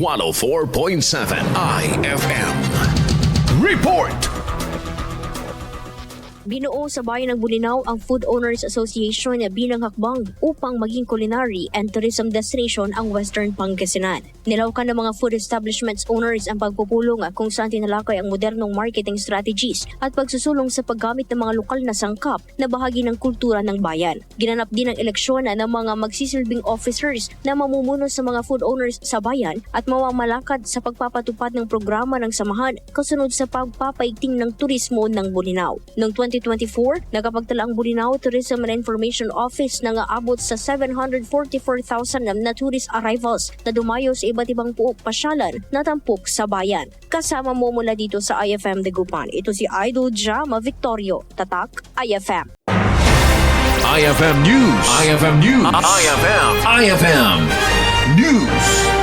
104.7 IFM. Report! Binuo sa bayan ng Bolinao ang Food Owners Association na bilang hakbang upang maging culinary and tourism destination ang Western Pangasinan. Nilawkan ng mga food establishments owners ang pagpupulong kung saan tinalakay ang modernong marketing strategies at pagsusulong sa paggamit ng mga lokal na sangkap na bahagi ng kultura ng bayan. Ginanap din ang eleksyon ng mga magsisilbing officers na mamumuno sa mga food owners sa bayan at mamamalakad sa pagpapatupad ng programa ng samahan kasunod sa pagpapaigting ng turismo ng Bolinao. Noong 2024, nakapagtala ang Bolinao Tourism and Information Office na aabot sa 744,000 na tourist arrivals na dumayo sa iba't ibang puok pasyalan na tampok sa bayan. Kasama mo mula dito sa IFM Dagupan. Ito si Idol Jama Victorio, Tatak, IFM. IFM News. IFM News. IFM News.